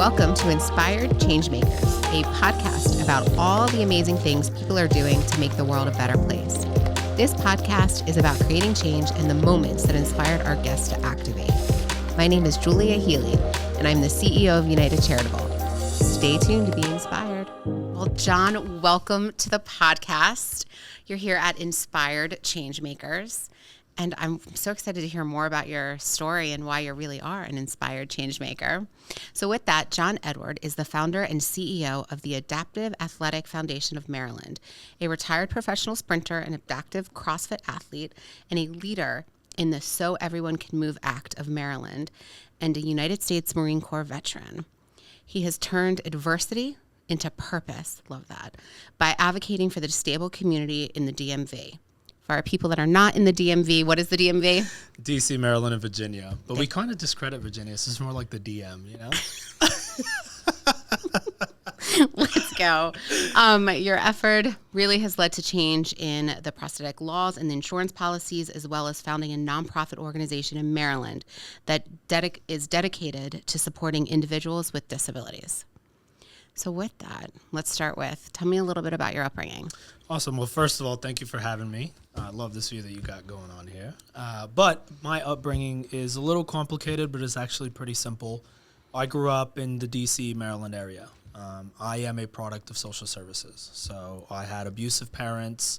Welcome to Inspired Changemakers, a podcast about all the amazing things people are doing to make the world a better place. This podcast is about creating change and the moments that inspired our guests to activate. My name is Julia Healy, and I'm the CEO of United Charitable. Stay tuned to be inspired. Well, John, welcome to the podcast. You're here at Inspired Changemakers, and I'm so excited to hear more about your story and why you really are an inspired changemaker. So with that, John Edward is the founder and CEO of the Adaptive Athletic Foundation of Maryland, a retired professional sprinter, an adaptive CrossFit athlete, and a leader in the So Everyone Can Move Act of Maryland, and a United States Marine Corps veteran. He has turned adversity into purpose, love that, by advocating for the disabled community in the DMV. For our people that are not in the DMV, what is the DMV? DC, Maryland, and Virginia. But we kind of discredit Virginia. So it's more like the DM, you know? Let's go. Your effort really has led to change in the prosthetic laws and the insurance policies, as well as founding a nonprofit organization in Maryland that is dedicated to supporting individuals with disabilities. So with that, let's start with, tell me a little bit about your upbringing. Awesome. Well, first of all, thank you for having me. I love this view that you got going on here. But my upbringing is a little complicated, but it's actually pretty simple. I grew up in the DC, Maryland area. I am a product of social services. So I had abusive parents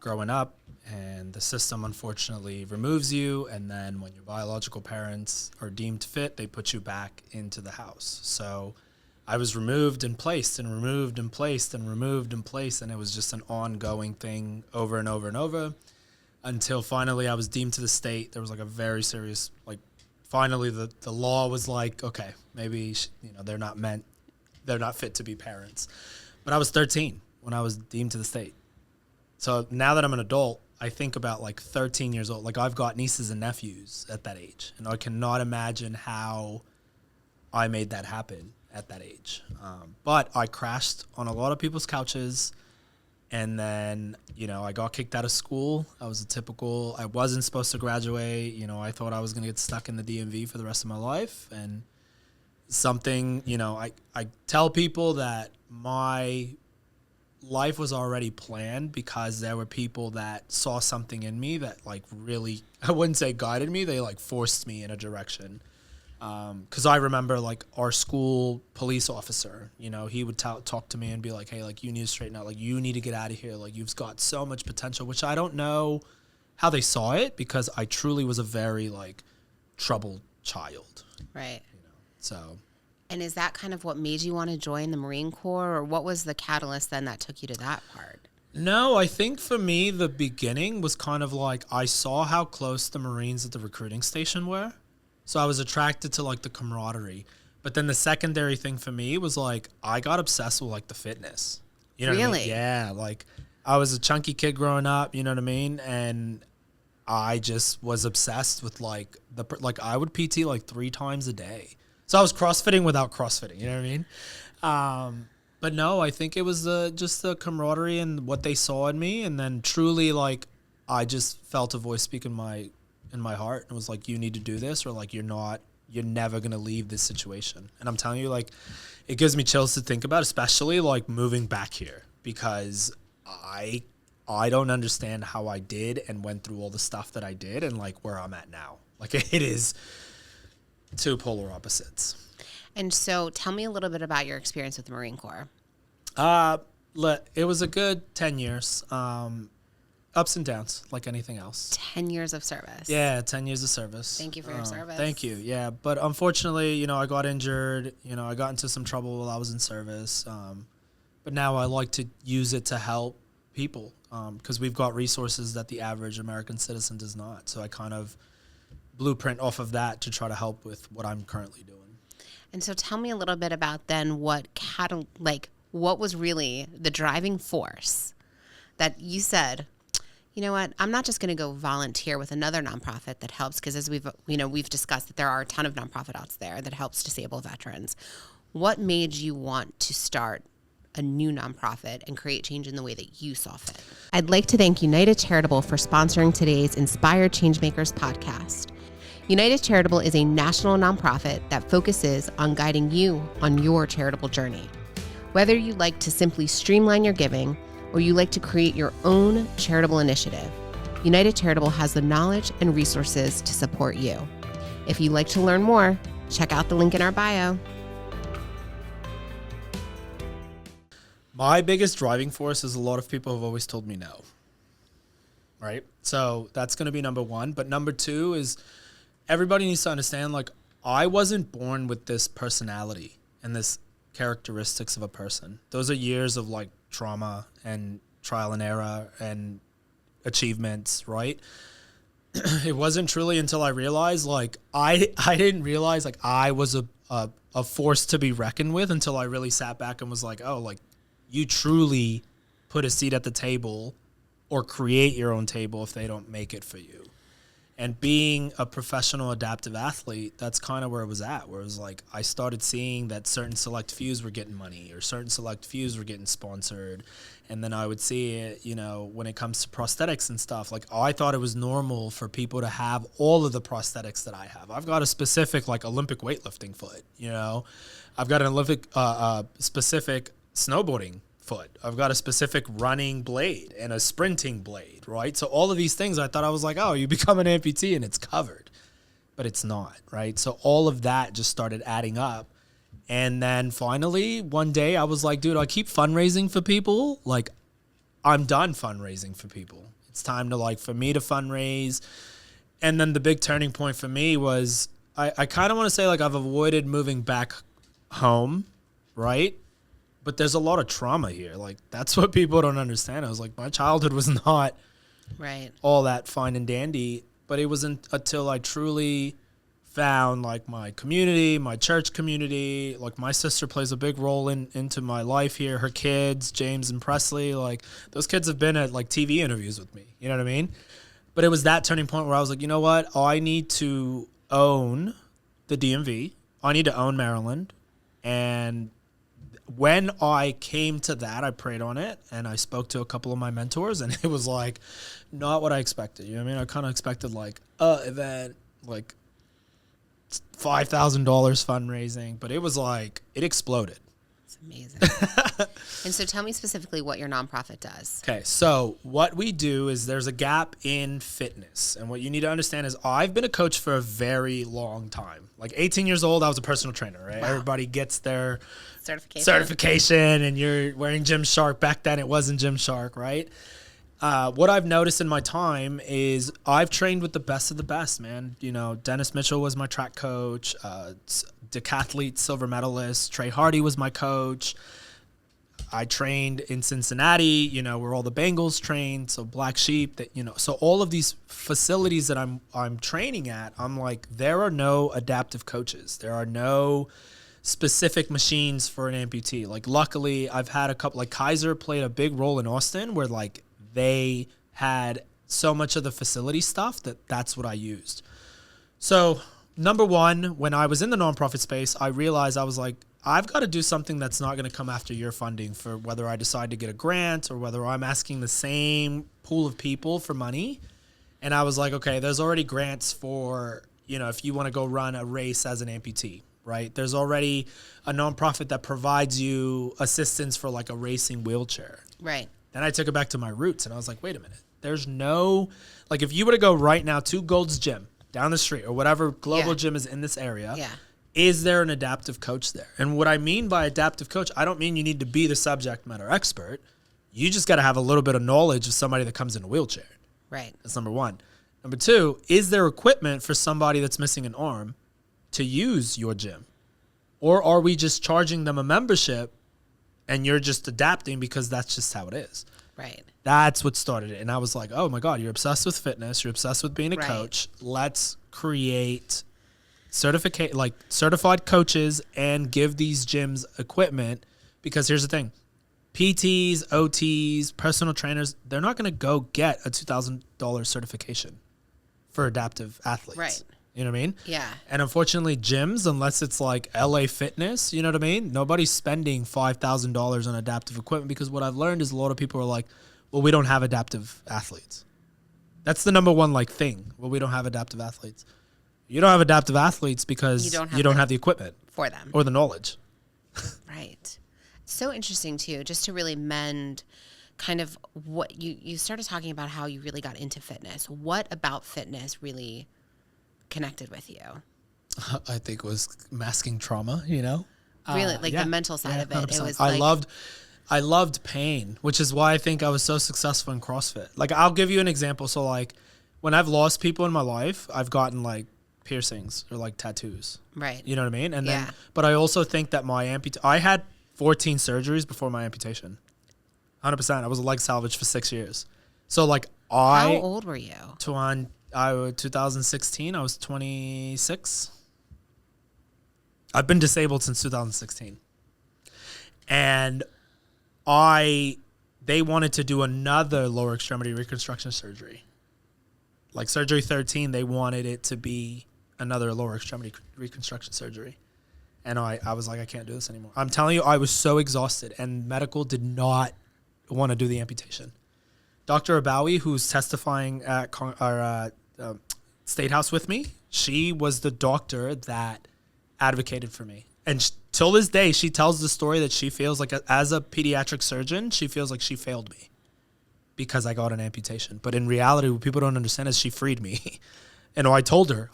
growing up, and the system unfortunately removes you. And then when your biological parents are deemed fit, they put you back into the house. So I was removed and placed and removed and placed and removed and placed, and it was just an ongoing thing over and over and over until finally I was deemed to the state. There was like a very serious, finally the law was like, okay, maybe, they're not fit to be parents. But I was 13 when I was deemed to the state. So now that I'm an adult, I think about 13 years old. I've got nieces and nephews at that age, and I cannot imagine how I made that happen at that age. But I crashed on a lot of people's couches, and then, I got kicked out of school. I wasn't supposed to graduate. I thought I was going to get stuck in the DMV for the rest of my life. And something, I tell people that my life was already planned because there were people that saw something in me that really, I wouldn't say guided me. They forced me in a direction. Because I remember our school police officer, he would talk to me and be like, hey, you need to straighten out, you need to get out of here. You've got so much potential, which I don't know how they saw it because I truly was a very troubled child. Right. So. And is that kind of what made you want to join the Marine Corps, or what was the catalyst then that took you to that part? No, I think for me, the beginning was kind of I saw how close the Marines at the recruiting station were. So I was attracted to the camaraderie. But then the secondary thing for me was I got obsessed with the fitness. You know really? What I mean? Yeah. I was a chunky kid growing up, you know what I mean? And I just was obsessed with I would PT 3 times a day. So I was CrossFitting without CrossFitting, you know what I mean? But no, I think it was just the camaraderie and what they saw in me. And then truly I just felt a voice speak in my heart and was you need to do this, or you're never going to leave this situation. And I'm telling you, it gives me chills to think about, especially moving back here, because I don't understand how I did and went through all the stuff that I did and where I'm at now. It is two polar opposites. And so tell me a little bit about your experience with the Marine Corps. It was a good 10 years. Ups and downs, like anything else. 10 years of service. Yeah, 10 years of service. Thank you for your service. Thank you. Yeah, but unfortunately, I got injured. I got into some trouble while I was in service. But now I like to use it to help people because we've got resources that the average American citizen does not. So I kind of blueprint off of that to try to help with what I'm currently doing. And so tell me a little bit about then what was really the driving force that you said, you know what, I'm not just going to go volunteer with another nonprofit that helps, because as we've discussed that there are a ton of nonprofit out there that helps disabled veterans. What made you want to start a new nonprofit and create change in the way that you saw fit? I'd like to thank United Charitable for sponsoring today's Inspired Changemakers podcast. United Charitable is a national nonprofit that focuses on guiding you on your charitable journey. Whether you like to simply streamline your giving or you like to create your own charitable initiative, United Charitable has the knowledge and resources to support you. If you'd like to learn more, check out the link in our bio. My biggest driving force is a lot of people have always told me no, right? So that's going to be number one. But number two is everybody needs to understand, like, I wasn't born with this personality and this characteristics of a person. Those are years of like trauma and trial and error and achievements, right? It wasn't truly until I realized, like, I didn't realize like I was a force to be reckoned with until I really sat back and was like, oh, like, you truly put a seat at the table or create your own table if they don't make it for you. And being a professional adaptive athlete, that's kind of where it was at, where it was like I started seeing that certain select fews were getting money or certain select fews were getting sponsored. And then I would see it, you know, when it comes to prosthetics and stuff, like, I thought it was normal for people to have all of the prosthetics that I have. I've got a specific like Olympic weightlifting foot, you know, I've got an Olympic specific snowboarding foot. I've got a specific running blade and a sprinting blade, right? So all of these things, I thought I was like, oh, you become an amputee and it's covered, but it's not, right? So all of that just started adding up. And then finally, one day I was like, dude, I keep fundraising for people. Like, I'm done fundraising for people. It's time to, like, for me to fundraise. And then the big turning point for me was I kind of want to say, like, I've avoided moving back home, right? But there's a lot of trauma here. Like, that's what people don't understand. I was like, my childhood was not Right. all that fine and dandy, but it wasn't until I truly found, like, my community, my church community. Like, my sister plays a big role into my life here. Her kids, James and Presley, like, those kids have been at, like, TV interviews with me. You know what I mean? But it was that turning point where I was like, you know what? I need to own the DMV. I need to own Maryland. And when I came to that, I prayed on it and I spoke to a couple of my mentors, and it was like not what I expected. You know what I mean? I kind of expected like event, like $5,000 fundraising, but it was like it exploded. It's amazing. And so tell me specifically what your nonprofit does. Okay, so what we do is there's a gap in fitness. And what you need to understand is I've been a coach for a very long time. Like 18 years old, I was a personal trainer, right? Wow. Everybody gets their certification and you're wearing Gymshark. Back then it wasn't Gymshark, right? What I've noticed in my time is I've trained with the best of the best, man. You know, Dennis Mitchell was my track coach, decathlete silver medalist. Trey Hardy was my coach. I trained in Cincinnati, you know, where all the Bengals trained, so Black Sheep, that, you know, so all of these facilities that I'm training at, I'm like, there are no adaptive coaches. There are no specific machines for an amputee. Like, luckily, I've had a couple, like Kaiser played a big role in Austin where, like, they had so much of the facility stuff that's what I used. So, number one, when I was in the nonprofit space, I realized I was like, I've got to do something that's not going to come after your funding for whether I decide to get a grant or whether I'm asking the same pool of people for money. And I was like, okay, there's already grants for, you know, if you want to go run a race as an amputee, right? There's already a nonprofit that provides you assistance for like a racing wheelchair. Right. Then I took it back to my roots and I was like, wait a minute. There's no, like, if you were to go right now to Gold's Gym down the street or whatever global gym is in this area, is there an adaptive coach there? And what I mean by adaptive coach, I don't mean you need to be the subject matter expert. You just got to have a little bit of knowledge of somebody that comes in a wheelchair. Right. That's number one. Number two, is there equipment for somebody that's missing an arm to use your gym? Or are we just charging them a membership and you're just adapting because that's just how it is? Right. That's what started it. And I was like, oh my God, you're obsessed with fitness. You're obsessed with being a coach. Let's create certified coaches and give these gyms equipment, because here's the thing. PTs, OTs, personal trainers, they're not going to go get a $2,000 certification for adaptive athletes. Right. You know what I mean? Yeah. And unfortunately, gyms, unless it's like LA Fitness, you know what I mean? Nobody's spending $5,000 on adaptive equipment, because what I've learned is a lot of people are like, well, we don't have adaptive athletes. That's the number one like thing. Well, we don't have adaptive athletes. You don't have adaptive athletes because You you don't have the equipment for them. or the knowledge. Right. So interesting too, just to really mend kind of what you started talking about how you really got into fitness. What about fitness really connected with you? I think it was masking trauma, you know? Really, like the mental side of it. 100%. It was I loved pain, which is why I think I was so successful in CrossFit. Like, I'll give you an example. So, like, when I've lost people in my life, I've gotten, like, piercings or, like, tattoos. right. You know what I mean? And then, but I also think that I had 14 surgeries before my amputation. 100%. I was a leg salvage for 6 years. So, like, How old were you? 2016, I was 26. I've been disabled since 2016. And they wanted to do another lower extremity reconstruction surgery. Like surgery 13, they wanted it to be another lower extremity reconstruction surgery. And I was like, I can't do this anymore. I'm telling you, I was so exhausted, and medical did not want to do the amputation. Dr. Abawi, who's testifying at our State House with me, she was the doctor that advocated for me. And till this day, she tells the story that she feels like, as a pediatric surgeon, she feels like she failed me because I got an amputation. But in reality, what people don't understand is she freed me. And I told her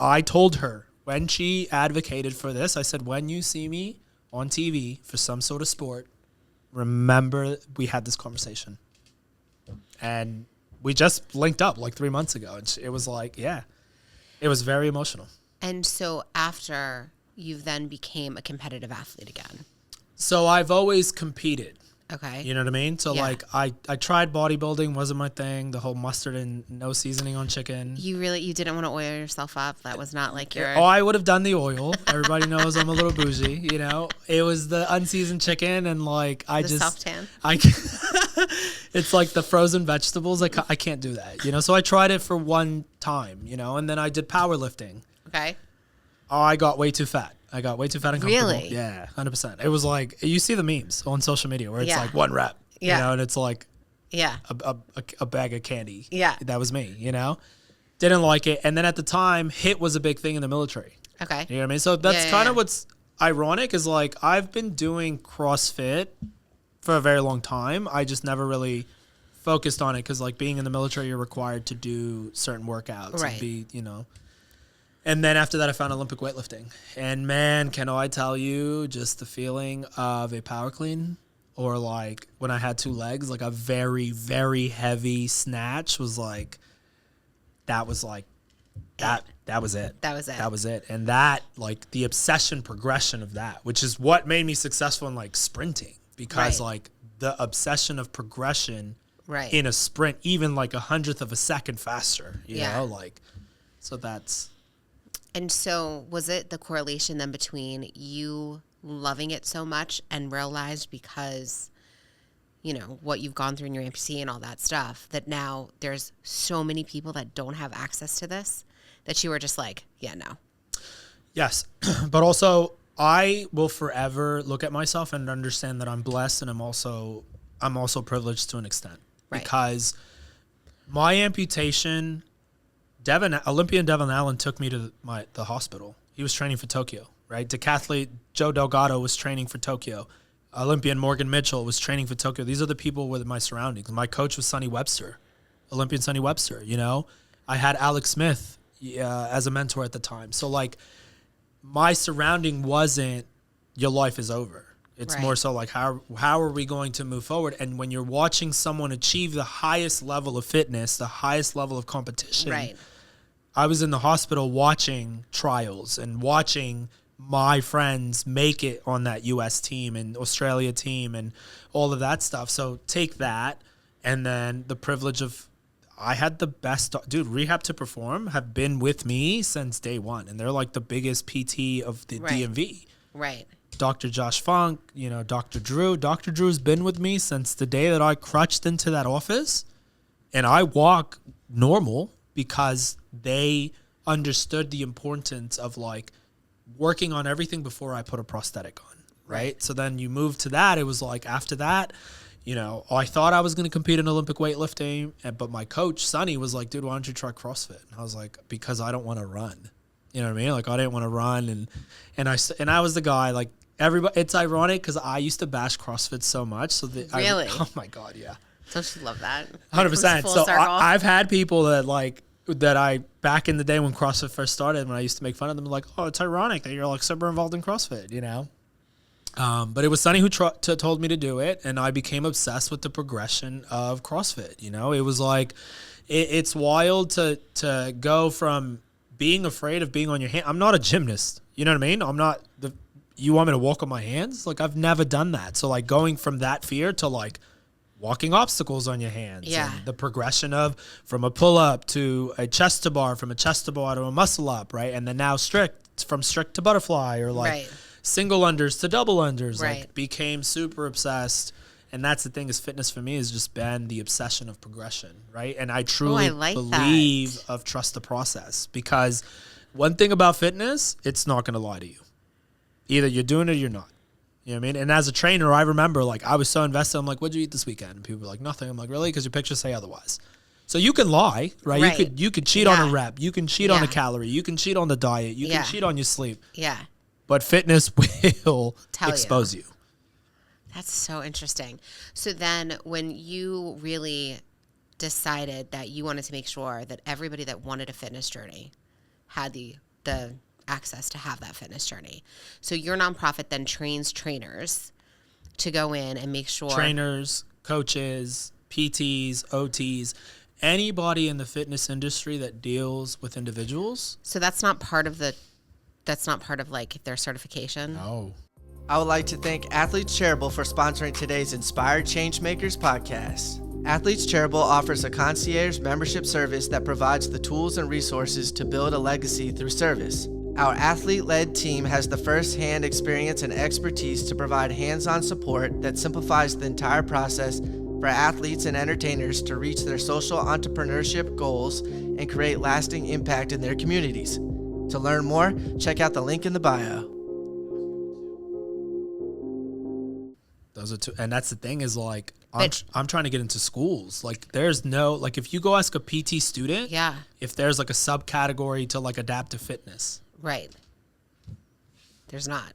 when she advocated for this, I said, when you see me on TV for some sort of sport, remember we had this conversation. And we just linked up like 3 months ago. And it was like, yeah, it was very emotional. And so after you then became a competitive athlete again. So I've always competed. Okay. You know what I mean? So like I tried bodybuilding, wasn't my thing. The whole mustard and no seasoning on chicken. You didn't want to oil yourself up. That was not like your... Oh, I would have done the oil. Everybody knows I'm a little bougie, you know? It was the unseasoned chicken and like the self-tan. It's like the frozen vegetables. I can't do that, you know? So I tried it for one time, you know? And then I did powerlifting. Okay. Oh, I got way too fat. And comfortable. Really? Yeah, 100%. It was like, you see the memes on social media where it's like one rep, you know, and it's like a bag of candy. Yeah. That was me, you know? Didn't like it. And then at the time, HIIT was a big thing in the military. Okay. You know what I mean? So that's kind of what's ironic is like, I've been doing CrossFit for a very long time. I just never really focused on it because like being in the military, you're required to do certain workouts and be, you know... And then after that, I found Olympic weightlifting. And man, can I tell you, just the feeling of a power clean or like when I had two legs, like a very, very heavy snatch was like, that was like, that was it. That was it. That was it. And that, like the obsession progression of that, which is what made me successful in like sprinting because like the obsession of progression in a sprint, even like 100th of a second faster, you know, like, so that's... And so was it the correlation then between you loving it so much and realized because, you know, what you've gone through in your amputee and all that stuff, that now there's so many people that don't have access to this, that you were just like, yeah, no. Yes. But also I will forever look at myself and understand that I'm blessed and I'm also privileged to an extent because my amputation... Olympian Devin Allen took me to the hospital. He was training for Tokyo, right? Decathlete Joe Delgado was training for Tokyo. Olympian Morgan Mitchell was training for Tokyo. These are the people with my surroundings. My coach was Sonny Webster, Olympian Sonny Webster, you know? I had Alex Smith as a mentor at the time. So, like, my surrounding wasn't your life is over. It's more so like how are we going to move forward? And when you're watching someone achieve the highest level of fitness, the highest level of competition, I was in the hospital watching trials and watching my friends make it on that U.S. team and Australia team and all of that stuff. So take that, and then the privilege of I had the best Rehab to Perform have been with me since day one, and they're like the biggest PT of the DMV. Right. Dr. Josh Funk, you know, Dr. Drew. Dr. Drew's been with me since the day that I crutched into that office, and I walk normal because they understood the importance of like working on everything before I put a prosthetic on, right? So then you move to that. It was like after that, you know, I thought I was going to compete in Olympic weightlifting, but my coach, Sonny, was like, dude, why don't you try CrossFit? And I was like, because I don't want to run. You know what I mean? Like I didn't want to run, and I was the guy like everybody. It's ironic because I used to bash CrossFit so much. So Really? Oh my God, yeah. Don't you love that? 100%. Full So circle. I've had people that I back in the day when CrossFit first started, when I used to make fun of them, like, oh, it's ironic that you're like super involved in CrossFit, you know? But it was Sonny who told me to do it, and I became obsessed with the progression of CrossFit. You know, it was like it's wild to go from being afraid of being on your hand. I'm not a gymnast. You know what I mean? I'm not you want me to walk on my hands? Like I've never done that. So like going from that fear to like walking obstacles on your hands. Yeah. And the progression of from a pull up to a chest to bar, from a chest to bar to a muscle up, right? And then now from strict to butterfly, or like single unders to double unders. Right. Like became super obsessed. And that's the thing, is fitness for me has just been the obsession of progression, right? And I truly believe of trust the process, because one thing about fitness, it's not going to lie to you. Either you're doing it or you're not. You know what I mean? And as a trainer, I remember like I was so invested. I'm like, what'd you eat this weekend? And people were like, nothing. I'm like, really? Because your pictures say otherwise. So you can lie, right? You could cheat on a rep. You can cheat on a calorie. You can cheat on the diet. You can cheat on your sleep. Yeah. But fitness will expose you. That's so interesting. So then when you really decided that you wanted to make sure that everybody that wanted a fitness journey had the access to have that fitness journey. So your nonprofit then trains trainers to go in and make sure. Trainers, coaches, PTs, OTs, anybody in the fitness industry that deals with individuals. So that's not part of like their certification? No. I would like to thank Athletes Charitable for sponsoring today's Inspired Changemakers Podcast. Athletes Charitable offers a concierge membership service that provides the tools and resources to build a legacy through service. Our athlete-led team has the first-hand experience and expertise to provide hands-on support that simplifies the entire process for athletes and entertainers to reach their social entrepreneurship goals and create lasting impact in their communities. To learn more, check out the link in the bio. Those are two, and that's the thing is like I'm trying to get into schools. Like there's no, like if you go ask a PT student, if there's like a subcategory to like adaptive fitness, right? There's not.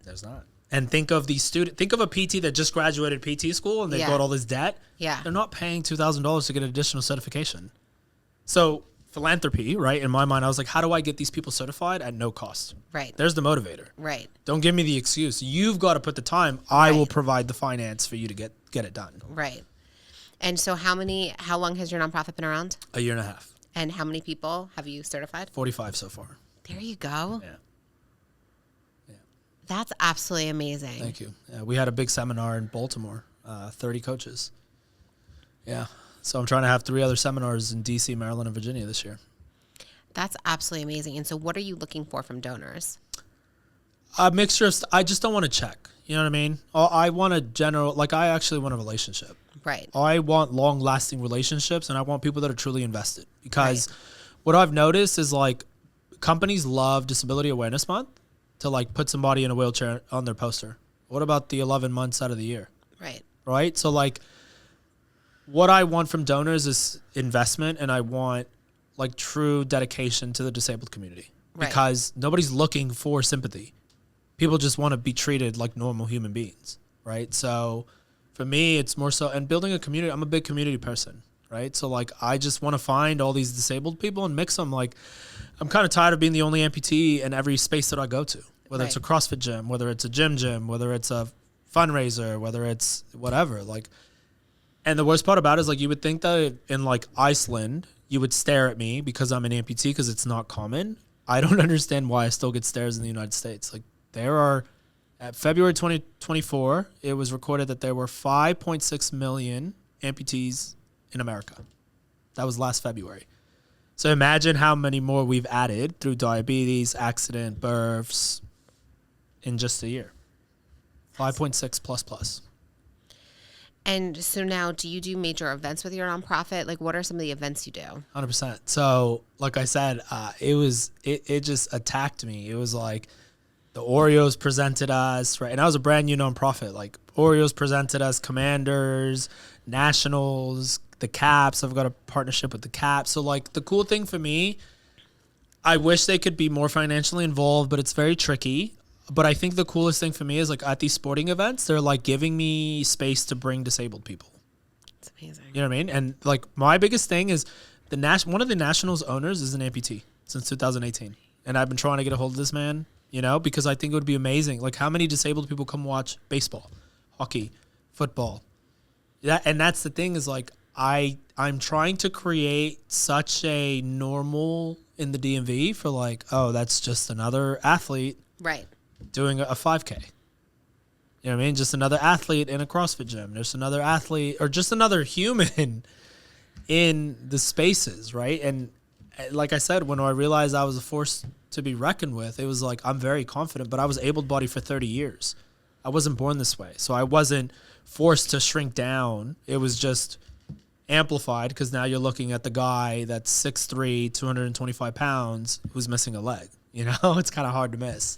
And think of a PT that just graduated PT school and they got all this debt. Yeah, they're not paying $2,000 to get an additional certification. So philanthropy, right? In my mind, I was like, how do I get these people certified at no cost? Right. There's the motivator. Right. Don't give me the excuse. You've got to put the time. I will provide the finance for you to get it done. Right. And so how long has your nonprofit been around? A year and a half. And how many people have you certified? 45 so far. There you go. Yeah. That's absolutely amazing. Thank you. Yeah, we had a big seminar in Baltimore, 30 coaches. Yeah. So I'm trying to have 3 other seminars in DC, Maryland, and Virginia this year. That's absolutely amazing. And so what are you looking for from donors? A mixture of, I just don't want to check. You know what I mean? I want I actually want a relationship. Right. I want long-lasting relationships, and I want people that are truly invested. Because what I've noticed is like companies love Disability Awareness Month to like put somebody in a wheelchair on their poster. What about the 11 months out of the year? Right. Right? So like, what I want from donors is investment, and I want like true dedication to the disabled community, because nobody's looking for sympathy. People just want to be treated like normal human beings, right? So for me, it's more so, and building a community, I'm a big community person, right? So like, I just want to find all these disabled people and mix them. Like, I'm kind of tired of being the only amputee in every space that I go to, whether it's a CrossFit gym, whether it's a gym, whether it's a fundraiser, whether it's whatever, like. And the worst part about it is like, you would think that in like Iceland, you would stare at me because I'm an amputee, because it's not common. I don't understand why I still get stares in the United States. Like there are, at February 2024, it was recorded that there were 5.6 million amputees in America. That was last February. So imagine how many more we've added through diabetes, accident, births in just a year. 5.6 plus. And so now, do you do major events with your nonprofit? Like, what are some of the events you do? 100%. So, like I said, it just attacked me. It was like the Oreos presented us, right? And I was a brand new nonprofit. Like Oreos presented us, Commanders, Nationals, the Caps. I've got a partnership with the Caps. So, like, the cool thing for me I wish they could be more financially involved, but it's very tricky. But I think the coolest thing for me is like at these sporting events, they're like giving me space to bring disabled people. It's amazing. You know what I mean? And like my biggest thing is one of the Nationals owners is an amputee since 2018. And I've been trying to get a hold of this man, you know, because I think it would be amazing. Like how many disabled people come watch baseball, hockey, football? And that's the thing is like I'm trying to create such a normal in the DMV for like, oh, that's just another athlete. Right. Doing a 5K. You know what I mean? Just another athlete in a CrossFit gym. There's another athlete or just another human in the spaces, right? And like I said, when I realized I was a force to be reckoned with, it was like I'm very confident, but I was able-bodied for 30 years. I wasn't born this way. So I wasn't forced to shrink down. It was just amplified because now you're looking at the guy that's 6'3", 225 pounds who's missing a leg. You know, it's kind of hard to miss.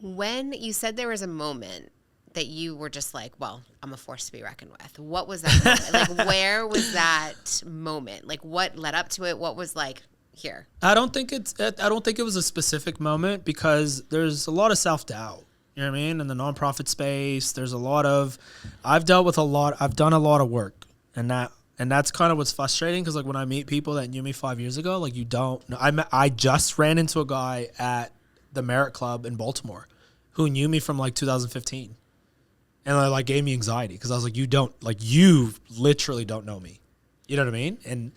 When you said there was a moment that you were just like, well, I'm a force to be reckoned with. What was that moment? Like, where was that moment? Like, what led up to it? What was like here? I don't think it was a specific moment because there's a lot of self-doubt. You know what I mean? In the nonprofit space, there's I've done a lot of work, and that's kind of what's frustrating because like when I meet people that knew me 5 years ago, like you don't know. I just ran into a guy at the Merit Club in Baltimore who knew me from like 2015. And I like gave me anxiety because I was like, you literally don't know me. You know what I mean? And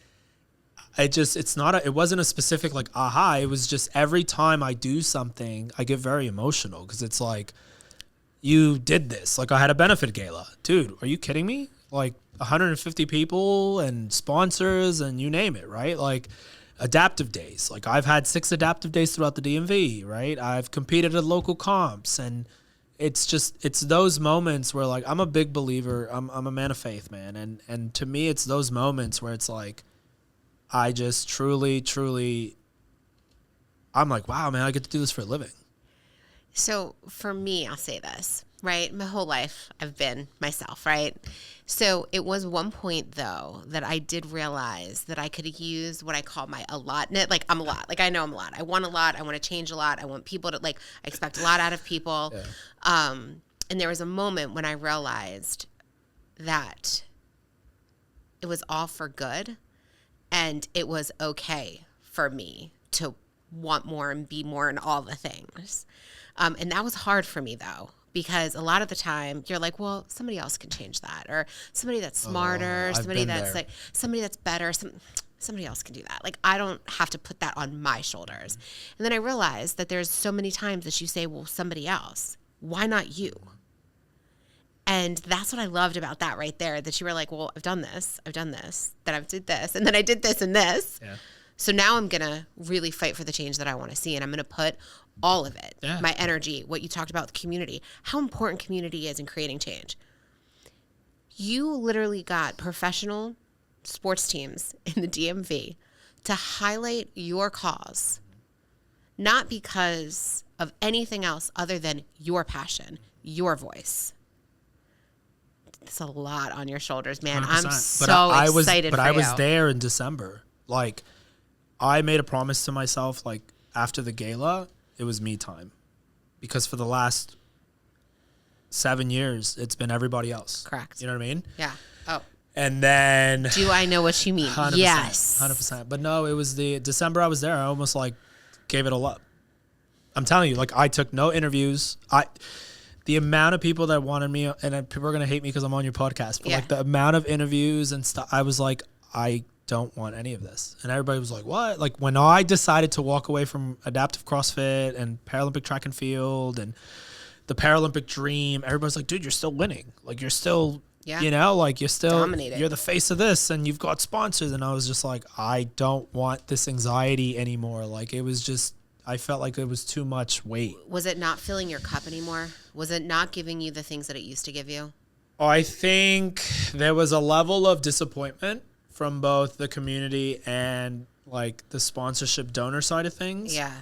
it wasn't a specific like, aha. It was just every time I do something, I get very emotional because it's like, you did this. Like I had a benefit gala. Dude, are you kidding me? Like 150 people and sponsors and you name it, right? Like adaptive days. Like I've had 6 adaptive days throughout the DMV, right? I've competed at local comps and it's those moments where like I'm a big believer. I'm a man of faith, man. And to me, it's those moments where it's like, I just truly, I'm like, wow, man, I get to do this for a living. So for me, I'll say this, right? My whole life I've been myself, right? So it was one point though that I did realize that I could use what I call my allotment. Like I'm a lot. Like I know I'm a lot. I want a lot. I want to change a lot. I want people to I expect a lot out of people. Yeah. And there was a moment when I realized that it was all for good and it was okay for me to want more and be more and all the things. And that was hard for me though, because a lot of the time you're like, well, somebody else can change that, or somebody that's smarter, somebody that's better, somebody else can do that. Like I don't have to put that on my shoulders. And then I realized that there's so many times that you say, well, somebody else, why not you? And that's what I loved about that right there, that you were like, well, I've done this, then I did this, and then I did this and this. Yeah. So now I'm going to really fight for the change that I want to see, and I'm going to put all of it, my energy, what you talked about, the community, how important community is in creating change. You literally got professional sports teams in the DMV to highlight your cause, not because of anything else other than your passion, your voice. It's a lot on your shoulders, man. 100%. I'm so excited for you. But I was there in December. Like, I made a promise to myself, like, after the gala, it was me time. Because for the last 7 years, it's been everybody else. Correct. You know what I mean? Yeah. Oh. And then... Do I know what you mean? 100%, yes. 100%. But no, it was the December I was there. I almost, like, gave it all up. I'm telling you, like, I took no interviews. The amount of people that wanted me, and people are going to hate me because I'm on your podcast, but like the amount of interviews and stuff, I was like, I don't want any of this. And everybody was like, what? Like when I decided to walk away from adaptive CrossFit and Paralympic track and field and the Paralympic dream, everybody's like, dude, you're still winning. Like you're still, you know, like you're still, dominating. You're the face of this and you've got sponsors. And I was just like, I don't want this anxiety anymore. Like it was just, I felt like it was too much weight. Was it not filling your cup anymore? Was it not giving you the things that it used to give you? I think there was a level of disappointment from both the community and like the sponsorship donor side of things. Yeah.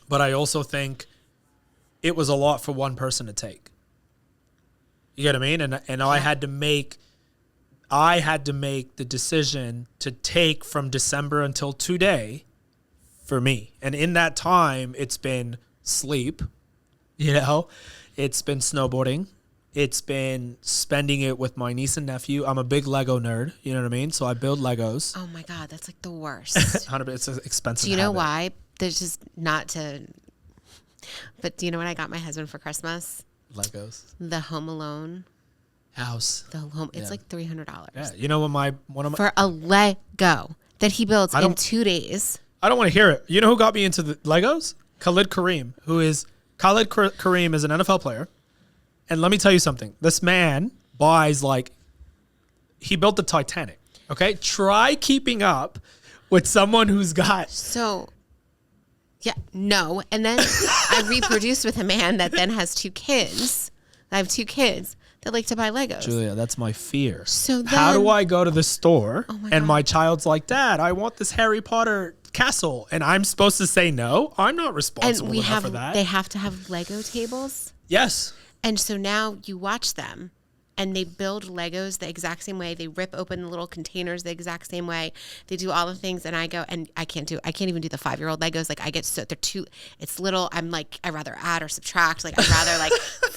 But I also think it was a lot for one person to take. You get what I mean? And I had to make the decision to take from December until today for me. And in that time, it's been sleep, it's been snowboarding. It's been spending it with my niece and nephew. I'm a big Lego nerd. You know what I mean? So I build Legos. Oh my God, that's like the worst. 100%. It's an expensive Do you know habit. why? There's just not to. But do you know what I got my husband for Christmas? Legos. The Home Alone House. The home. It's like $300. Yeah. You know what for a Lego that he builds in 2 days. I don't want to hear it. You know who got me into the Legos? Khalid Kareem is an NFL player. And let me tell you something. This man buys he built the Titanic. Okay? Try keeping up with someone who's got. So, yeah, no. And then I reproduced with a man that then has 2 kids. I have 2 kids that like to buy Legos. Julia, that's my fear. So then, how do I go to the store and my child's like, Dad, I want this Harry Potter castle. And I'm supposed to say no? I'm not responsible enough for that. They have to have Lego tables. Yes. And so now you watch them and they build Legos the exact same way. They rip open the little containers the exact same way. They do all the things. And I go, and I can't even do the 5-year-old Legos. Like I get it's little. I'm like, I'd rather add or subtract. Like I'd rather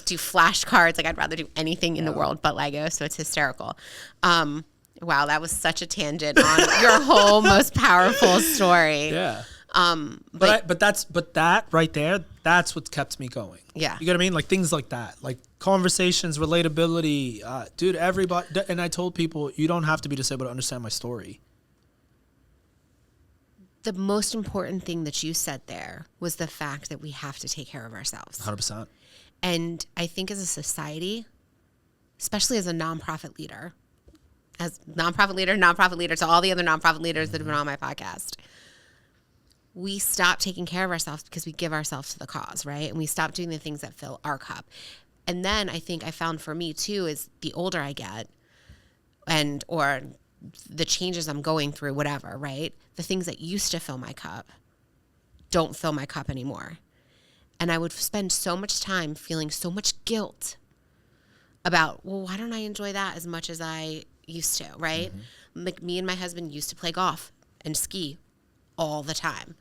do flashcards. Like I'd rather do anything in the world but Lego. So it's hysterical. Wow. That was such a tangent on your whole most powerful story. Yeah. But that right there, that's what kept me going. Yeah. You know what I mean? Like things like that, like conversations, relatability, dude, everybody. And I told people, you don't have to be disabled to understand my story. The most important thing that you said there was the fact that we have to take care of ourselves. 100%. And I think as a society, especially as a nonprofit leader, to all the other nonprofit leaders that have been on my podcast, we stop taking care of ourselves because we give ourselves to the cause, right? And we stop doing the things that fill our cup. And then I think I found for me too is the older I get or the changes I'm going through, whatever, right? The things that used to fill my cup don't fill my cup anymore. And I would spend so much time feeling so much guilt about, well, why don't I enjoy that as much as I used to, right? Mm-hmm. Like me and my husband used to play golf and ski all the time.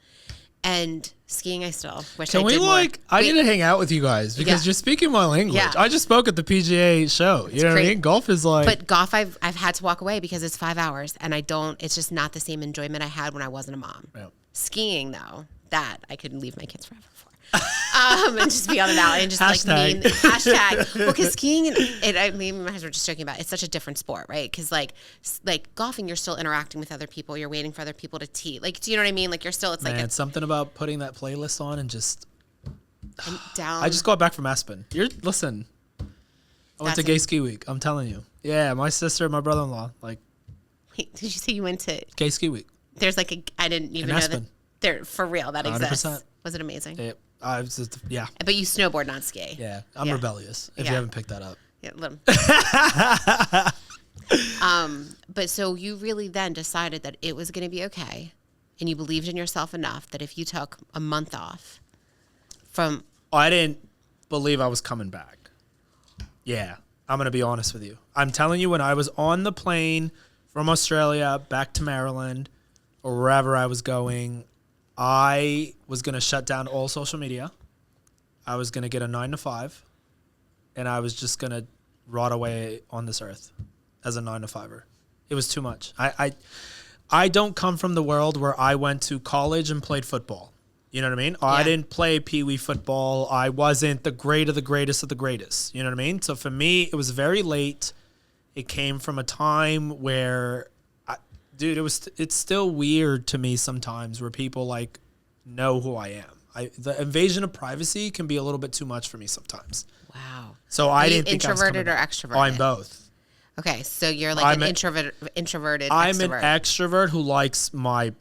And skiing, I still wish I did more. I need to hang out with you guys because you're speaking my language. Yeah. I just spoke at the PGA show. You know what I mean? Golf is But golf, I've had to walk away because it's 5 hours and it's just not the same enjoyment I had when I wasn't a mom. Yeah. Skiing, though, that I could leave my kids forever for. And just be on an alley and just hashtag. Well, because skiing me and my husband were just joking about it's such a different sport, right? Because like golfing, you're still interacting with other people. You're waiting for other people to tee. Like, do you know what I mean? Like you're still. It's like something about putting that playlist on and just. Down. I just got back from Aspen. Listen. I went to Gay Ski Week. I'm telling you. Yeah, my sister, and my brother-in-law. Wait, did you say you went to Gay Ski Week? There's I didn't even know Aspen. that. There for real that 100%. exists. Was it amazing? Yeah. But you snowboard, not ski. Yeah, I'm rebellious. If you haven't picked that up. Yeah. But so you really then decided that it was going to be okay, and you believed in yourself enough that if you took a month off from. I didn't believe I was coming back. Yeah, I'm going to be honest with you. I'm telling you, when I was on the plane from Australia back to Maryland or wherever I was going, I was going to shut down all social media. I was going to get a 9-to-5, and I was just going to rot away on this earth as a 9-to-5er. It was too much. I don't come from the world where I went to college and played football. You know what I mean? Yeah. I didn't play peewee football. I wasn't the great of the greatest of the greatest. You know what I mean? So for me, it was very late. It came from a time where... Dude, it's still weird to me sometimes where people know who I am. The invasion of privacy can be a little bit too much for me sometimes. Wow. So I didn't think introverted or extroverted? Oh, I'm both. Okay, so you're an introverted I'm extrovert. an extrovert who likes my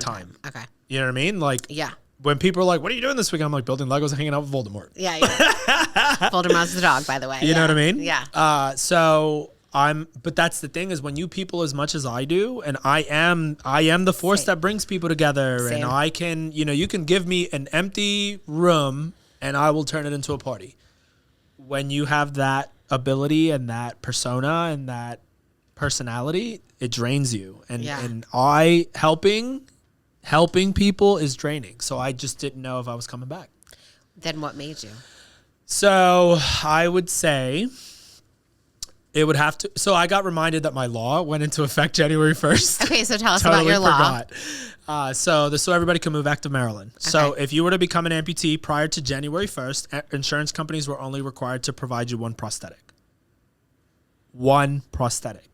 time. Okay. You know what I mean? Yeah. When people are like, "What are you doing this weekend?" I'm like, building Legos and hanging out with Voldemort. Yeah. Voldemort's the dog, by the way. You know what I mean? Yeah. But that's the thing is when you people as much as I do, and I am the force that brings people together. Same. And I can, you can give me an empty room and I will turn it into a party. When you have that ability and that persona and that personality, it drains you. And I helping helping people is draining. So I just didn't know if I was coming back. Then what made you? So I would say it would have to. So I got reminded that my law went into effect January 1st. Okay, so tell us about your law. So everybody can move back to Maryland. Okay. So if you were to become an amputee prior to January 1st, insurance companies were only required to provide you one prosthetic. One prosthetic.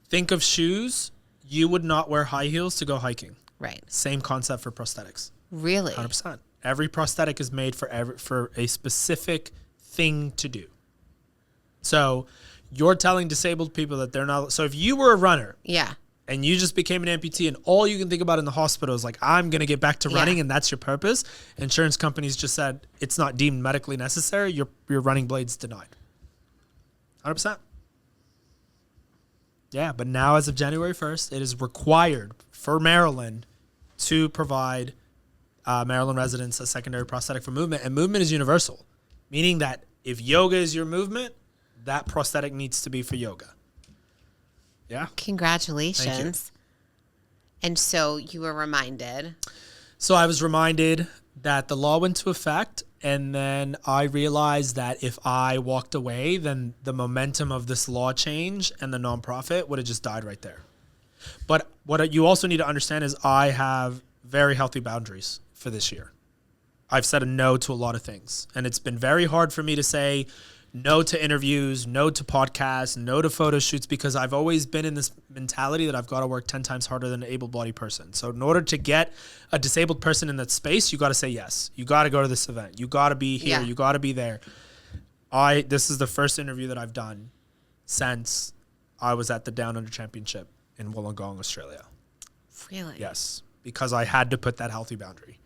Think of shoes. You would not wear high heels to go hiking. Right. Same concept for prosthetics. Really? 100%. Every prosthetic is made for a specific thing to do. So you're telling disabled people that they're not. So if you were a runner. Yeah. And you just became an amputee and all you can think about in the hospital is like, I'm going to get back to running and that's your purpose. Insurance companies just said it's not deemed medically necessary. Your running blade's denied. 100%. Yeah, but now as of January 1st, it is required for Maryland to provide Maryland residents a secondary prosthetic for movement. And movement is universal, meaning that if yoga is your movement, that prosthetic needs to be for yoga. Yeah. Congratulations. Thank you. And so you were reminded. So I was reminded that the law went into effect, and then I realized that if I walked away, then the momentum of this law change and the nonprofit would have just died right there. But what you also need to understand is I have very healthy boundaries for this year. I've said a no to a lot of things, and it's been very hard for me to say no to interviews, no to podcasts, no to photo shoots, because I've always been in this mentality that I've got to work 10 times harder than an able-bodied person. So in order to get a disabled person in that space, you got to say yes. You got to go to this event. You got to be here. Yeah. You got to be there. This is the first interview that I've done since I was at the Down Under Championship in Wollongong, Australia. Really? Yes, because I had to put that healthy boundary.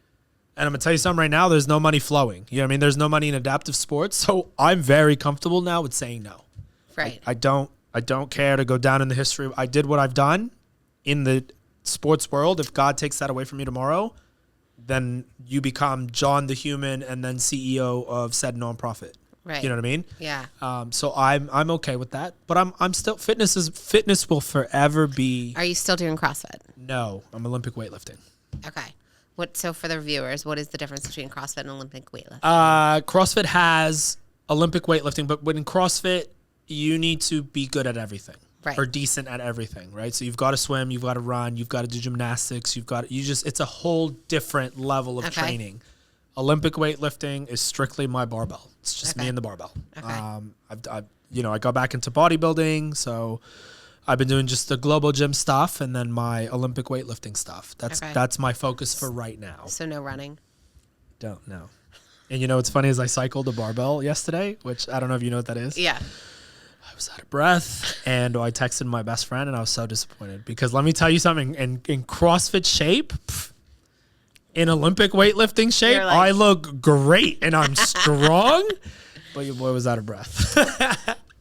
And I'm going to tell you something right now, there's no money flowing. You know what I mean? There's no money in adaptive sports. So I'm very comfortable now with saying no. Right. I don't care to go down in the history. I did what I've done in the sports world. If God takes that away from me tomorrow, then you become John the human and then CEO of said nonprofit. Right. You know what I mean? Yeah. So I'm okay with that. But I'm still fitness will forever be. Are you still doing CrossFit? No, I'm Olympic weightlifting. Okay. So for the viewers, what is the difference between CrossFit and Olympic weightlifting? CrossFit has Olympic weightlifting, but in CrossFit, you need to be good at everything. Right. Or decent at everything, right? So you've got to swim, you've got to run, you've got to do gymnastics, it's a whole different level of training. Olympic weightlifting is strictly my barbell. It's just me and the barbell. Okay. I got back into bodybuilding, so I've been doing just the global gym stuff and then my Olympic weightlifting stuff. That's my focus for right now. So no running? Don't know. And you know what's funny is I cycled a barbell yesterday, which I don't know if you know what that is. Yeah. I was out of breath and I texted my best friend and I was so disappointed because let me tell you something, in CrossFit shape, in Olympic weightlifting shape, I look great and I'm strong, but your boy was out of breath.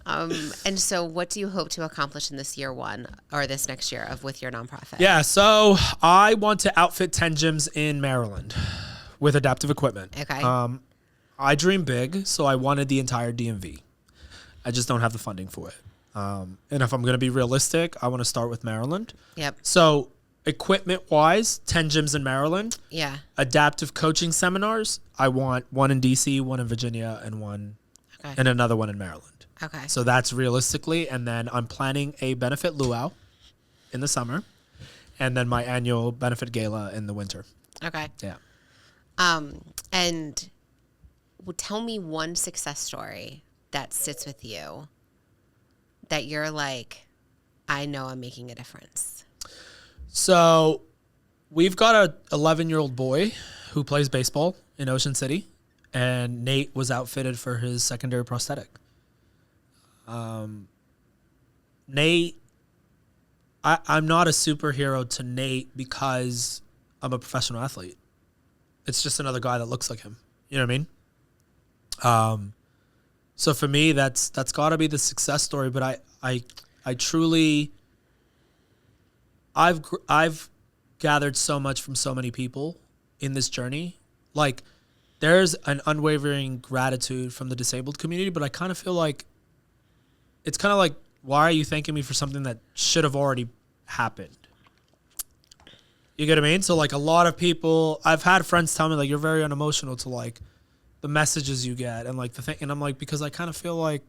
And so what do you hope to accomplish in this year one or this next year with your nonprofit? Yeah, so I want to outfit 10 gyms in Maryland with adaptive equipment. Okay. I dream big, so I wanted the entire DMV. I just don't have the funding for it. And if I'm going to be realistic, I want to start with Maryland. Yep. So equipment-wise, 10 gyms in Maryland. Yeah. Adaptive coaching seminars, I want one in DC, one in Virginia, and another one in Maryland. Okay. So that's realistically, and then I'm planning a benefit luau in the summer, and then my annual benefit gala in the winter. Okay. Yeah. And tell me one success story that sits with you that you're like, I know I'm making a difference. So we've got a 11-year-old boy who plays baseball in Ocean City, and Nate was outfitted for his secondary prosthetic. Nate, I'm not a superhero to Nate because I'm a professional athlete. It's just another guy that looks like him. You know what I mean? So for me, that's got to be the success story. But I truly, I've gathered so much from so many people in this journey. Like, there's an unwavering gratitude from the disabled community, but I kind of feel like it's kind of like, why are you thanking me for something that should have already happened? You get what I mean? So like a lot of people, I've had friends tell me like, you're very unemotional to like the messages you get and like the thing. And I'm like, because I kind of feel like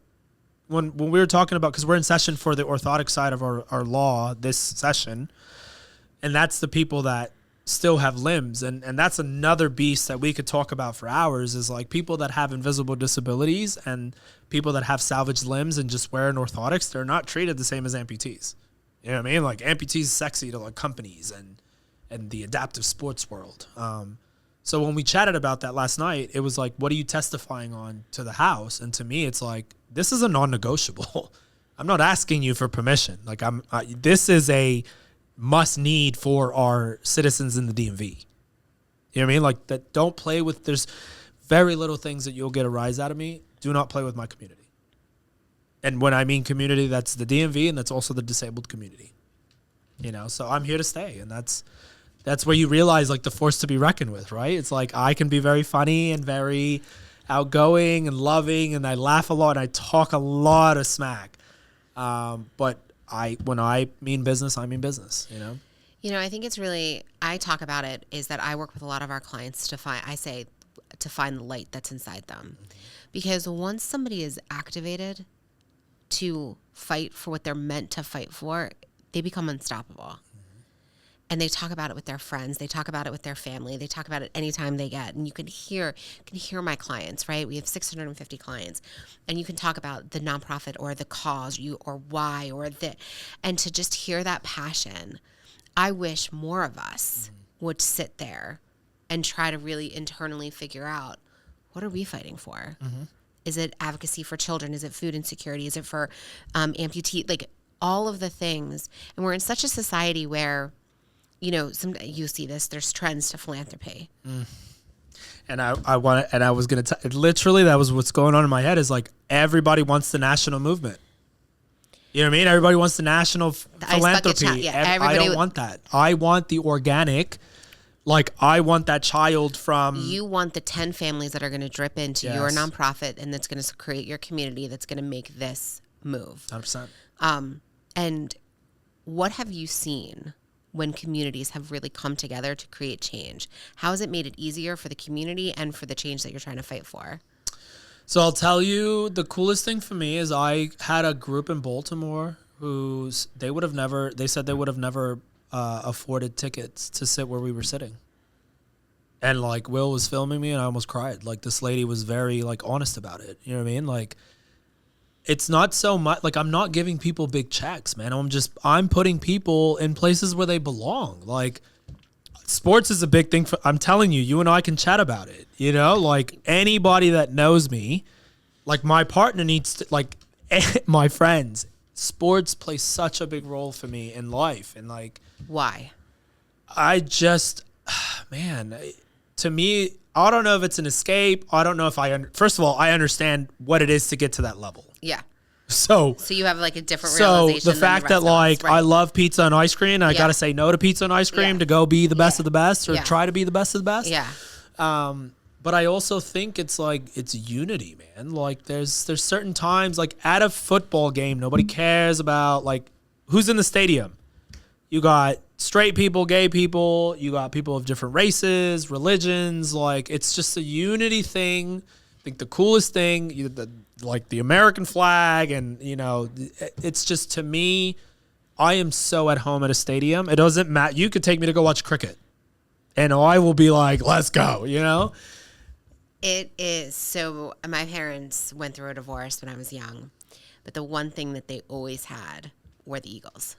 when we were talking about, because we're in session for the orthotic side of our law this session, and that's the people that still have limbs. And that's another beast that we could talk about for hours, is like people that have invisible disabilities and people that have salvaged limbs and just wear an orthotics, they're not treated the same as amputees. You know what I mean? Like amputees is sexy to like companies and the adaptive sports world. So when we chatted about that last night, it was like, what are you testifying on to the House? And to me, it's like, this is a non-negotiable. I'm not asking you for permission. Like this is a must need for our citizens in the DMV. You know what I mean? Like that, don't play with, there's very little things that you'll get a rise out of me. Do not play with my community. And when I mean community, that's the DMV and that's also the disabled community. You know, so I'm here to stay. And that's where you realize like the force to be reckoned with, right? It's like I can be very funny and very outgoing and loving, and I laugh a lot and I talk a lot of smack. But when I mean business, I mean business, you know? You know, I think it's really, I talk about it, is that I work with a lot of our clients to find the light that's inside them. Mm-hmm. Because once somebody is activated to fight for what they're meant to fight for, they become unstoppable. And they talk about it with their friends. They talk about it with their family. They talk about it anytime they get. And you can hear my clients, right? We have 650 clients. And you can talk about the nonprofit or the cause or why or the, and to just hear that passion. I wish more of us would sit there and try to really internally figure out, what are we fighting for? Mm-hmm. Is it advocacy for children? Is it food insecurity? Is it for amputee? Like all of the things. And we're in such a society where, you know, you see this, there's trends to philanthropy. Mm. And I was going to literally, that was what's going on in my head, is like, everybody wants the national movement. You know what I mean? Everybody wants the national philanthropy. I don't want that. I want the organic, like I want that child from. You want the 10 families that are going to drip into your nonprofit and that's going to create your community that's going to make this move. 100%. And what have you seen when communities have really come together to create change? How has it made it easier for the community and for the change that you're trying to fight for? So I'll tell you, the coolest thing for me is I had a group in Baltimore they said they would have never afforded tickets to sit where we were sitting. And like Will was filming me and I almost cried. Like this lady was very like honest about it. You know what I mean? Like, it's not so much like I'm not giving people big checks, man. I'm putting people in places where they belong. Like sports is a big thing I'm telling you, you and I can chat about it, you know, like anybody that knows me, like my partner needs to, like my friends, sports plays such a big role for me in life. And like, why? I just, man, to me, I don't know if it's an escape. I don't know if first of all, I understand what it is to get to that level. Yeah. So you have like a different realization. So the fact that like I love pizza and ice cream, and I got to say no to pizza and ice cream to go be the best of the best or try to be the best of the best. Yeah. But I also think it's like, it's unity, man. Like there's certain times, like at a football game, nobody cares about like who's in the stadium. You got straight people, gay people, you got people of different races, religions. Like it's just a unity thing. I think the coolest thing, like the American flag, and you know, it's just, to me, I am so at home at a stadium. It doesn't matter. You could take me to go watch cricket and I will be like, let's go, you know? It is. So my parents went through a divorce when I was young, but the one thing that they always had were the Eagles.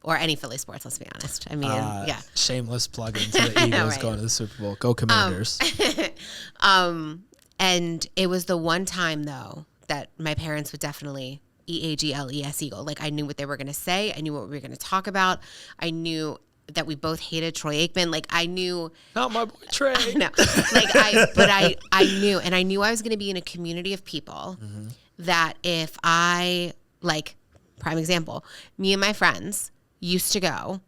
Or any Philly sports, let's be honest. I mean, yeah. Shameless plug into the Eagles going to the Super Bowl. Go Commanders. And it was the one time, though, that my parents would definitely EAGLES Eagle. Like, I knew what they were going to say. I knew what we were going to talk about. I knew that we both hated Troy Aikman. Like, I knew. Not my boy Trey. No. Like, I knew. And I knew I was going to be in a community of people that if I, like, prime example, me and my friends used to go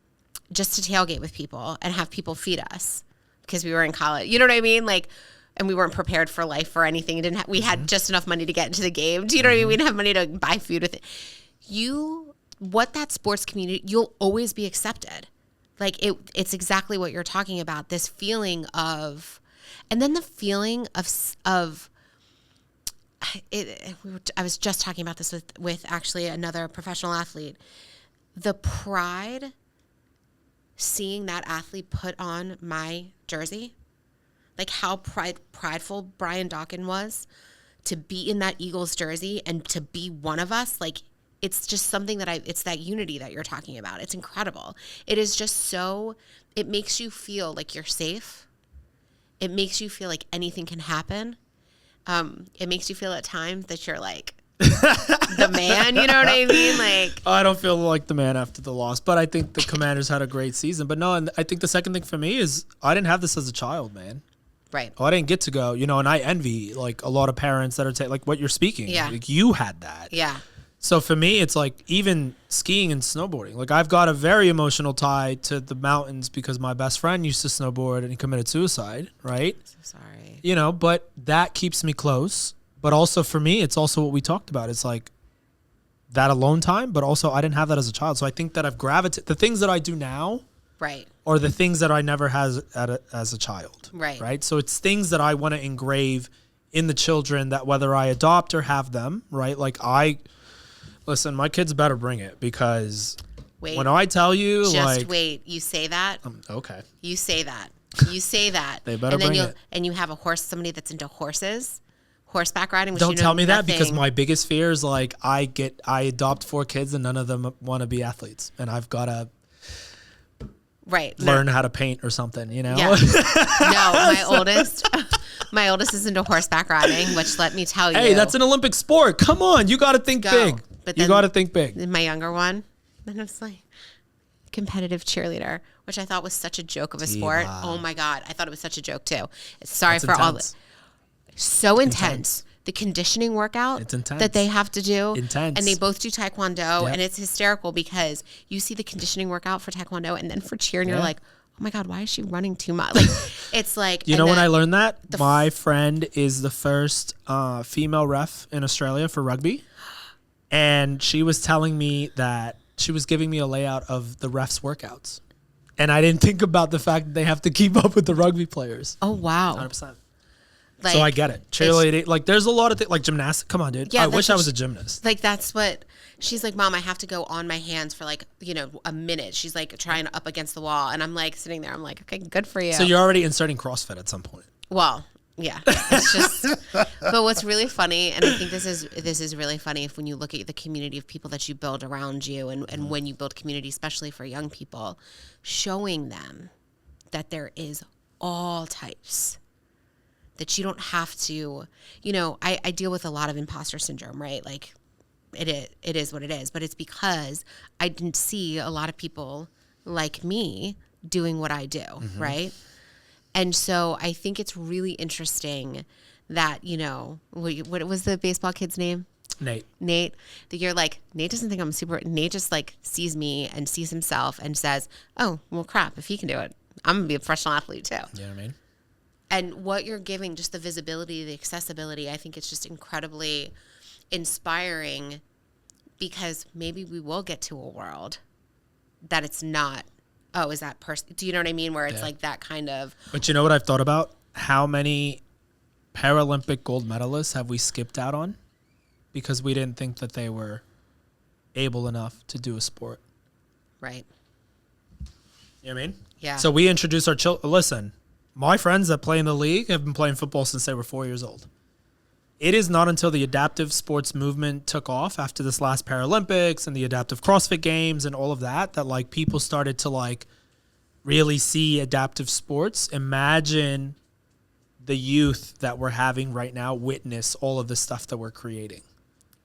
just to tailgate with people and have people feed us because we were in college. You know what I mean? Like, and we weren't prepared for life or anything. We had just enough money to get into the game. Do you know what I mean? We didn't have money to buy food with it. What that sports community, you'll always be accepted. Like it's exactly what you're talking about. This feeling of, and then the feeling of it. I was just talking about this with actually another professional athlete. The pride, seeing that athlete put on my jersey, like how prideful Brian Dawkin was to be in that Eagles jersey and to be one of us. Like, it's just something that it's that unity that you're talking about. It's incredible. It is just so, it makes you feel like you're safe. It makes you feel like anything can happen. It makes you feel at times that you're like the man, you know what I mean? Like, I don't feel like the man after the loss, but I think the Commanders had a great season. But no, and I think the second thing for me is I didn't have this as a child, man. right. Oh, I didn't get to go, and I envy like a lot of parents that are like what you're speaking. Yeah. Like you had that. Yeah. So for me, it's like even skiing and snowboarding. Like I've got a very emotional tie to the mountains because my best friend used to snowboard and he committed suicide, right? So sorry. But that keeps me close. But also for me, it's also what we talked about. It's like that alone time, but also I didn't have that as a child. So I think that I've gravitated. The things that I do now Right. are the things that I never had as a child. Right. Right. So it's things that I want to engrave in the children that whether I adopt or have them, right? Like listen, my kids better bring it because when I tell you, just wait, you say that. Okay. You say that. You say that. They better and then bring it. And you have somebody that's into horseback riding. Which Don't tell me that because my biggest fear is like I adopt 4 kids and none of them want to be athletes, and I've got to learn how to paint or something, Yeah. No, my oldest is into horseback riding, which let me tell you. Hey, that's an Olympic sport. Come on, you got to think big. But you got to think big. My younger one, then it's like competitive cheerleader, which I thought was such a joke of a sport. Oh my God, I thought it was such a joke too. Sorry That's for intense. all. So intense. The conditioning workout that they have to do. Intense. And they both do Taekwondo. Yep. And it's hysterical because you see the conditioning workout for Taekwondo and then for cheer and you're like, oh my God, why is she running too much? Like, it's like. When I learned that? My friend is the first female ref in Australia for rugby. And she was telling me that she was giving me a layout of the refs' workouts. And I didn't think about the fact that they have to keep up with the rugby players. Oh, wow. 100%. Like, so I get it. Cheerleading, like there's a lot of things, like gymnastics. Come on, dude. Yeah, I wish I was a gymnast. Like that's what she's like, Mom, I have to go on my hands for like, a minute. She's like trying up against the wall. And I'm like sitting there. I'm like, okay, good for you. So you're already inserting CrossFit at some point. Well, yeah. It's just, but what's really funny, and I think this is really funny when you look at the community of people that you build around you and when you build community, especially for young people, showing them that there is all types. That you don't have to, I deal with a lot of imposter syndrome, right? Like it is what it is, but it's because I didn't see a lot of people like me doing what I do, right? And so I think it's really interesting that, what was the baseball kid's name? Nate. That you're like, Nate doesn't think I'm super, Nate just like sees me and sees himself and says, oh, well crap, if he can do it, I'm gonna be a professional athlete too. You know what I mean? And what you're giving, just the visibility, the accessibility, I think it's just incredibly inspiring because maybe we will get to a world that it's not, is that person, do you know what I mean? Where it's like that kind of. But you know what I've thought about? How many Paralympic gold medalists have we skipped out on because we didn't think that they were able enough to do a sport? Right. You know what I mean? Yeah. So we introduce our children. Listen. My friends that play in the league have been playing football since they were 4 years old. It is not until the adaptive sports movement took off after this last Paralympics and the adaptive CrossFit games and all of that like people started to like really see adaptive sports. Imagine the youth that we're having right now witness all of the stuff that we're creating.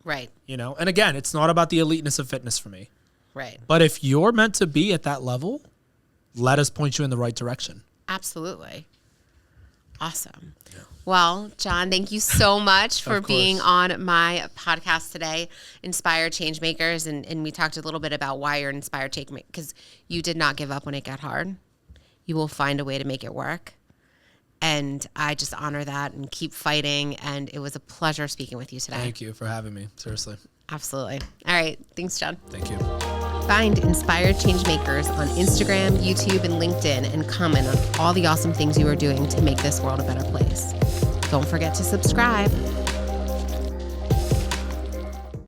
Right. And again, it's not about the eliteness of fitness for me. Right. But if you're meant to be at that level, let us point you in the right direction. Absolutely. Awesome. Yeah. Well, John, thank you so much for being on my podcast today, Inspired Changemakers. And we talked a little bit about why you're an inspired changemaker, because you did not give up when it got hard. You will find a way to make it work. And I just honor that and keep fighting. And it was a pleasure speaking with you today. Thank you for having me. Seriously. Absolutely. All right. Thanks, John. Thank you. Find Inspired Changemakers on Instagram, YouTube, and LinkedIn, and comment on all the awesome things you are doing to make this world a better place. Don't forget to subscribe.